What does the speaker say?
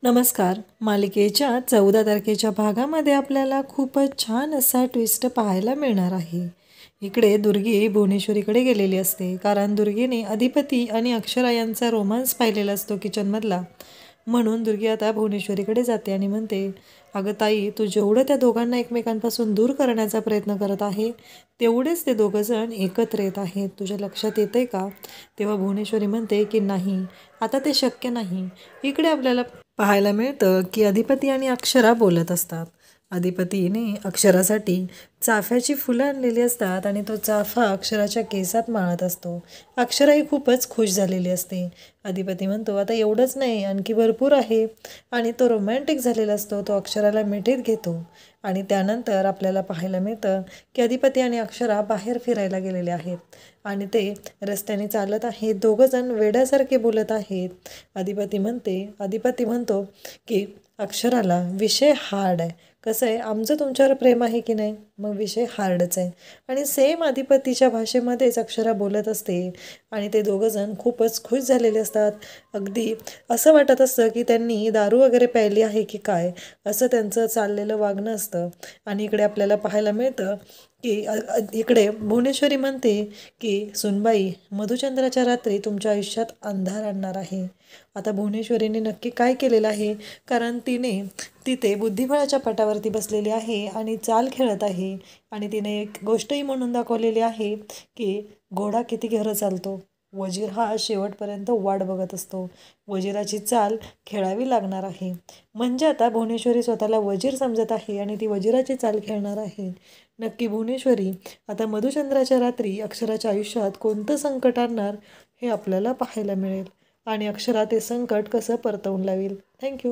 नमस्कार. मालिकेच्या 14 तारखेच्या भागामध्ये आपल्याला खूपच छान असा ट्विस्ट पाहायला मिळणार आहे. इकडे दुर्गी भुवनेश्वरीकडे गेलेली असते, कारण दुर्गीने अधिपती आणि अक्षरा यांचा रोमांस पाहिलेला असतो किचनमधला. म्हणून दुर्गी आता भुवनेश्वरीकडे जाते आणि म्हणते, अगं ताई, तू जेवढं त्या दोघांना एकमेकांपासून दूर करण्याचा प्रयत्न करत आहे, तेवढेच ते दोघंजण एकत्र येत आहेत. तुझ्या लक्षात येतंय का? तेव्हा भुवनेश्वरी म्हणते की नाही, आता ते शक्य नाही. इकडे आपल्याला पाहायला मिळतं की अधिपती आणि अक्षरा बोलत असतात. अधिपतीने अक्षरासाठी चाफ्याची फुलं आणलेली असतात आणि तो चाफा अक्षराच्या केसात माळत असतो. अक्षरा ही खूपच खुश झालेली असते. अधिपती म्हणतो, आता एवढंच नाही, आणखी भरपूर आहे. आणि तो रोमॅन्टिक झालेला असतो. तो अक्षराला मिठीत घेतो आणि त्यानंतर आपल्याला पाहायला मिळतं की अधिपती आणि अक्षरा बाहेर फिरायला गेलेले आहेत आणि ते रस्त्याने चालत आहेत. दोघंजण वेड्यासारखे बोलत आहेत. अधिपती म्हणतो की अक्षराला विषय हार्ड आहे. कसं आहे, आमचं तुमच्यावर प्रेम आहे की नाही, मग विषय हार्डच आहे. आणि सेम अधिपतीच्या भाषेमध्येच अक्षरा बोलत असते आणि ते दोघंजण खूपच खुश झालेले असतात. अगदी असं वाटत असतं की त्यांनी दारू वगैरे प्यायली आहे की काय, असं त्यांचं चाललेलं वागणं असतं. आणि इकडे आपल्याला पाहायला मिळतं की इकडे भुवनेश्वरी म्हणते की सुनबाई, मधुचंद्राच्या रात्री तुमच्या आयुष्यात अंधार आणणार आहे. आता भुवनेश्वरीने नक्की काय केलेलं आहे, कारण तिने तिथे बुद्धिबळाच्या पटावरती बसलेली आहे आणि चाल खेळत आहे. आणि तिने एक गोष्टही म्हणून दाखवलेली आहे की घोडा किती खरं चालतो, वजीर हा शेवटपर्यंत वाट बघत असतो. वजिराची चाल खेळावी लागणार आहे. म्हणजे आता भुवनेश्वरी स्वतःला वजीर समजत आहे आणि ती वजिराची चाल खेळणार आहे. नक्की भुवनेश्वरी आता मधुचंद्राच्या रात्री अक्षराच्या आयुष्यात कोणतं संकट आणणार, हे आपल्याला पाहायला मिळेल आणि अक्षरा ते संकट कसं परतवून लावेल. थँक्यू.